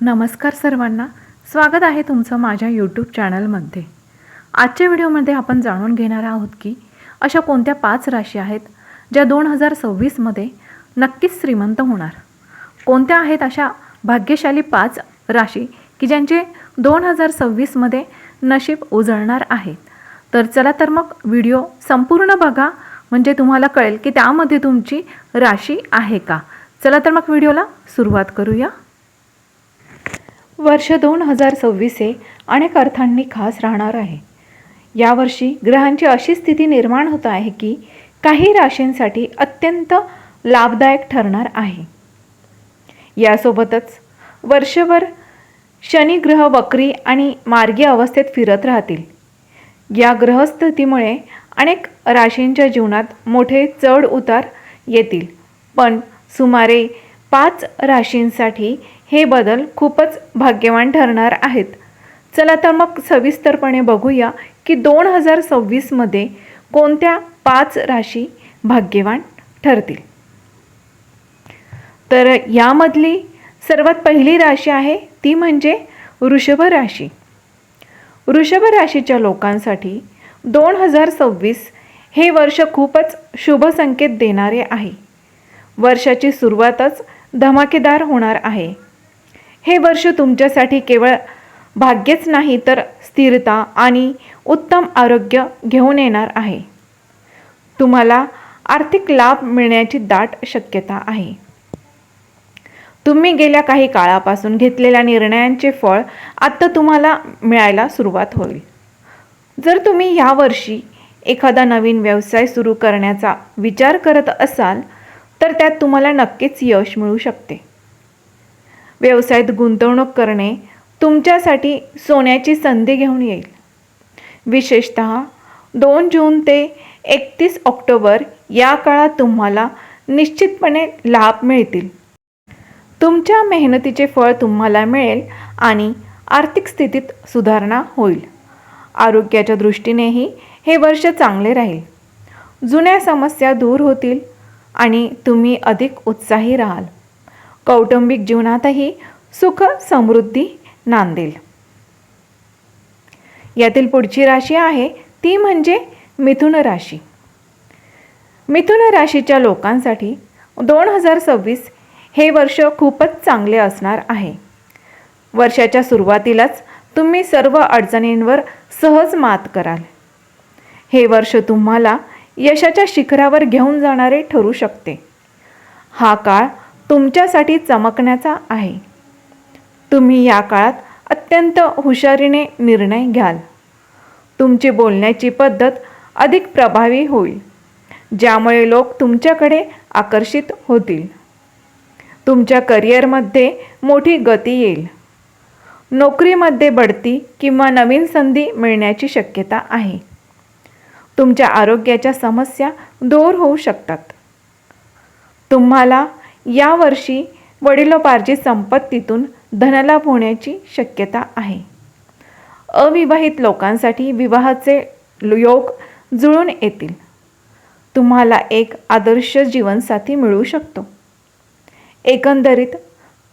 नमस्कार सर्वांना, स्वागत आहे तुमचं माझ्या यूट्यूब चॅनलमध्ये। आजच्या व्हिडिओमध्ये आपण जाणून घेणार आहोत की अशा कोणत्या 5 राशी आहेत ज्या 2026 मध्ये नक्कीच श्रीमंत होणार। कोणत्या आहेत अशा भाग्यशाली 5 राशी की ज्यांचे 2026 मध्ये नशीब उजळणार आहे। तर चला तर मग व्हिडिओ संपूर्ण बघा, म्हणजे तुम्हाला कळेल की त्यामध्ये तुमची राशी आहे का। चला तर मग व्हिडिओला सुरुवात करूया। वर्ष 2026 हे अनेक अर्थांनी खास राहणार आहे। यावर्षी ग्रहांची अशी स्थिती निर्माण होत आहे की काही राशींसाठी अत्यंत लाभदायक ठरणार आहे। यासोबतच वर्षभर शनी ग्रह वक्री आणि मार्गी अवस्थेत फिरत राहतील। या ग्रहस्थितीमुळे अनेक राशींच्या जीवनात मोठे चढ उतार येतील, पण सुमारे 5 राशींसाठी हे बदल खूपच भाग्यवान ठरणार आहेत। चला तर मग सविस्तरपणे बघूया की 2026 मध्ये कोणत्या 5 राशी भाग्यवान ठरतील। तर यामधली सर्वात पहिली राशी आहे ती म्हणजे वृषभ राशी। वृषभ राशीच्या लोकांसाठी 2026 हे वर्ष खूपच शुभ संकेत देणारे आहे। वर्षाची सुरुवातच धमाकेदार होणार आहे। हे वर्ष तुमच्यासाठी केवळ भाग्यच नाही तर स्थिरता आणि उत्तम आरोग्य घेऊन येणार आहे। तुम्हाला आर्थिक लाभ मिळण्याची दाट शक्यता आहे। तुम्ही गेल्या काही काळापासून घेतलेल्या निर्णयांचे फळ आता तुम्हाला मिळायला सुरुवात होईल। जर तुम्ही यावर्षी एखादा नवीन व्यवसाय सुरू करण्याचा विचार करत असाल तर त्यात तुम्हाला नक्कीच यश मिळू शकते। व्यवसायात गुंतवणूक करणे तुमच्यासाठी सोन्याची संधी घेऊन येईल। विशेषतः 2 जून ते 31 ऑक्टोबर या काळात तुम्हाला निश्चितपणे लाभ मिळतील। तुमच्या मेहनतीचे फळ तुम्हाला मिळेल आणि आर्थिक स्थितीत सुधारणा होईल। आरोग्याच्या दृष्टीनेही हे वर्ष चांगले राहील। जुन्या समस्या दूर होतील आणि तुम्ही अधिक उत्साही राहाल। कौटुंबिक जीवनातही सुख समृद्धी नांदेल। यातील पुढची राशी आहे ती म्हणजे मिथुन राशी। मिथुन राशीच्या लोकांसाठी 2026 हे वर्ष खूपच चांगले असणार आहे। वर्षाच्या सुरुवातीलाच तुम्ही सर्व अडचणींवर सहज मात कराल। हे वर्ष तुम्हाला यशाच्या शिखरावर घेऊन जाणारे ठरू शकते। हा काळ तुमच्यासाठी चमकण्याचा आहे। तुम्ही या काळात अत्यंत हुशारीने निर्णय घ्याल। तुमची बोलण्याची पद्धत अधिक प्रभावी होईल, ज्यामुळे लोक तुमच्याकडे आकर्षित होतील। तुमच्या करिअरमध्ये मोठी गती येईल। नोकरीमध्ये बढती किंवा नवीन संधी मिळण्याची शक्यता आहे। तुमच्या आरोग्याच्या समस्या दूर होऊ शकतात। तुम्हाला यावर्षी वडिलोपार्जित संपत्तीतून धनलाभ होण्याची शक्यता आहे। अविवाहित लोकांसाठी विवाहाचे योग जुळून येतील। तुम्हाला एक आदर्श जीवनसाथी मिळू शकतो। एकंदरीत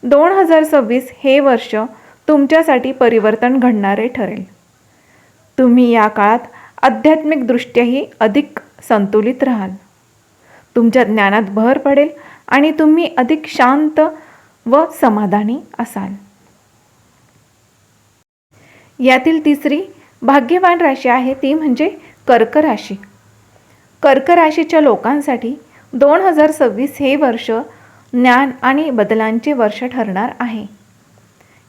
2026 हे वर्ष तुमच्यासाठी परिवर्तन घडणारे ठरेल। तुम्ही या काळात आध्यात्मिकदृष्ट्याही अधिक संतुलित राहाल। तुमच्या ज्ञानात भर पडेल आणि तुम्ही अधिक शांत व समाधानी असाल। यातील तिसरी भाग्यवान राशी आहे ती म्हणजे कर्क राशी। कर्क राशीच्या लोकांसाठी 2026 हे वर्ष ज्ञान आणि बदलांचे वर्ष ठरणार आहे।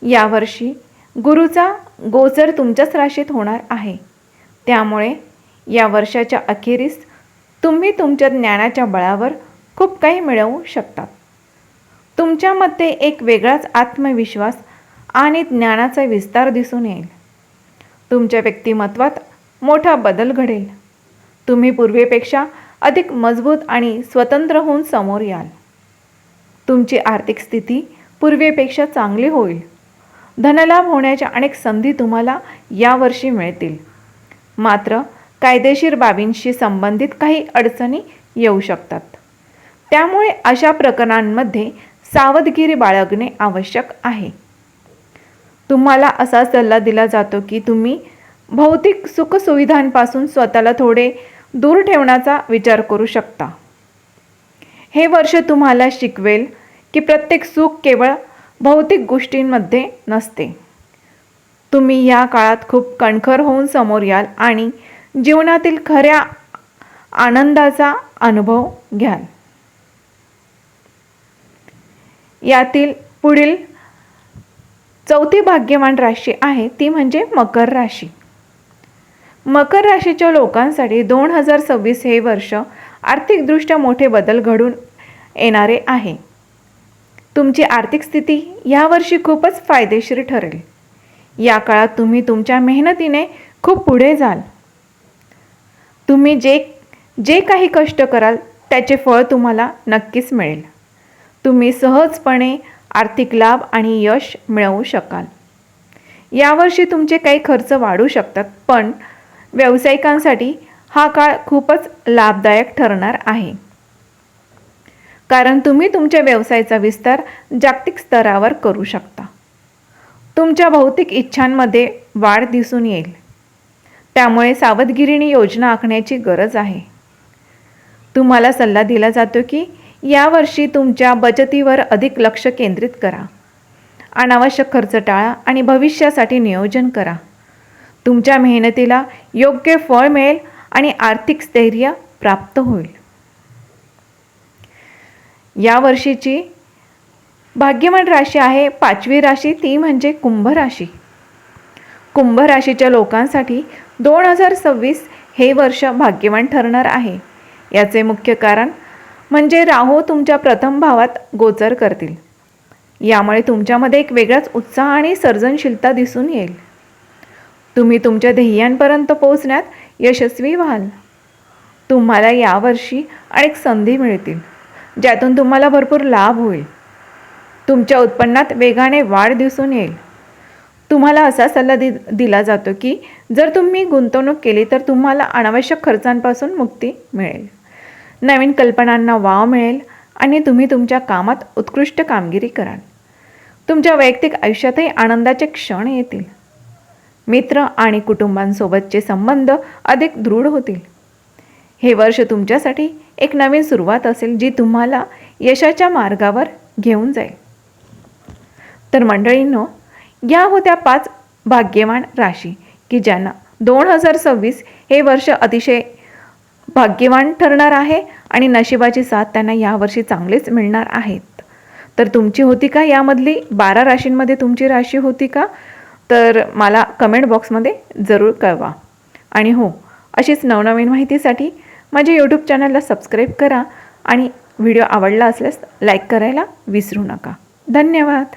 यावर्षी गुरुचा गोचर तुमच्याच राशीत होणार आहे। त्यामुळे या वर्षाच्या अखेरीस तुम्ही तुमच्या ज्ञानाच्या बळावर खूप काही मिळवू शकतात। तुमच्यामध्ये एक वेगळाच आत्मविश्वास आणि ज्ञानाचा विस्तार दिसून येईल। तुमच्या व्यक्तिमत्वात मोठा बदल घडेल। तुम्ही पूर्वीपेक्षा अधिक मजबूत आणि स्वतंत्र होऊन समोर याल। तुमची आर्थिक स्थिती पूर्वीपेक्षा चांगली होईल। धनलाभ होण्याच्या अनेक संधी तुम्हाला यावर्षी मिळतील। मात्र कायदेशीर बाबींशी संबंधित काही अडचणी येऊ शकतात। त्यामुळे अशा प्रकरणांमध्ये सावधगिरी बाळगणे आवश्यक आहे। तुम्हाला असा सल्ला दिला जातो की तुम्ही भौतिक सुखसुविधांपासून स्वतःला थोडे दूर ठेवण्याचा विचार करू शकता. हे वर्ष तुम्हाला शिकवेल की प्रत्येक सुख केवळ भौतिक गोष्टींमध्ये नसते. तुम्ही या काळात खूप कणखर होऊन समोर याल आणि जीवनातील खऱ्या आनंदाचा अनुभव घ्याल. यातील पुढील चौथी भाग्यवान राशी आहे ती म्हणजे मकर राशी. मकर राशीच्या लोकांसाठी 2026 हे वर्ष आर्थिकदृष्ट्या मोठे बदल घडून येणारे आहे. तुमची आर्थिक स्थिती यावर्षी खूपच फायदेशीर ठरेल. या काळात तुम्ही तुमच्या मेहनतीने खूप पुढे जाल. तुम्ही जे काही कष्ट कराल त्याचे फळ तुम्हाला नक्कीच मिळेल. तुम्ही सहजपणे आर्थिक लाभ आणि यश मिळवू शकाल. यावर्षी तुमचे काही खर्च वाढू शकतात, पण व्यावसायिकांसाठी हा काळ खूपच लाभदायक ठरणार आहे. कारण तुम्ही तुमच्या व्यवसायाचा विस्तार जागतिक स्तरावर करू शकता. तुमच्या भौतिक इच्छांमध्ये वाढ दिसून येईल. त्यामुळे सावधगिरीने योजना आखण्याची गरज आहे. तुम्हाला सल्ला दिला जातो की यावर्षी तुमच्या बचतीवर अधिक लक्ष केंद्रित करा. अनावश्यक खर्च टाळा आणि भविष्यासाठी नियोजन करा. तुमच्या मेहनतीला योग्य फळ मिळेल आणि आर्थिक स्थैर्य प्राप्त होईल. या वर्षीची भाग्यवान राशी आहे पाचवी राशी, ती म्हणजे कुंभ राशी. कुंभ राशीच्या लोकांसाठी 2026 हे वर्ष भाग्यवान ठरणार आहे. याचे मुख्य कारण म्हणजे राहू तुमच्या प्रथम भावात गोचर करतील. यामुळे तुमच्यामध्ये एक वेगळाच उत्साह आणि सर्जनशीलता दिसून येईल. तुम्ही तुमच्या ध्येयांपर्यंत पोहोचण्यात यशस्वी व्हाल. तुम्हाला यावर्षी अनेक संधी मिळतील, ज्यातून तुम्हाला भरपूर लाभ होईल. तुमच्या उत्पन्नात वेगाने वाढ दिसून येईल. तुम्हाला असा सल्ला दिला जातो की जर तुम्ही गुंतवणूक केली तर तुम्हाला अनावश्यक खर्चांपासून मुक्ती मिळेल. नवीन कल्पनांना वाव मिळेल आणि तुम्ही तुमच्या कामात उत्कृष्ट कामगिरी कराल. तुमच्या वैयक्तिक आयुष्यातही आनंदाचे क्षण येतील. मित्र आणि कुटुंबांसोबतचे संबंध अधिक दृढ होतील. हे वर्ष तुमच्यासाठी एक नवीन सुरुवात असेल जी तुम्हाला यशाच्या मार्गावर घेऊन जाईल. तर मंडळींनो, या होत्या 5 भाग्यवान राशी की ज्यांना 2026 हे वर्ष अतिशय भाग्यवान ठरणार आहे आणि नशिबाची साथ त्यांना यावर्षी चांगलेच मिळणार आहेत. तर तुमची होती का यामधली 12 राशींमध्ये तुमची राशी होती का? तर मला कमेंट बॉक्समध्ये जरूर कळवा. आणि हो, अशीच नवनवीन माहितीसाठी माझ्या यूट्यूब चॅनलला सबस्क्राईब करा आणि व्हिडिओ आवडला असल्यास लाईक करायला विसरू नका. धन्यवाद.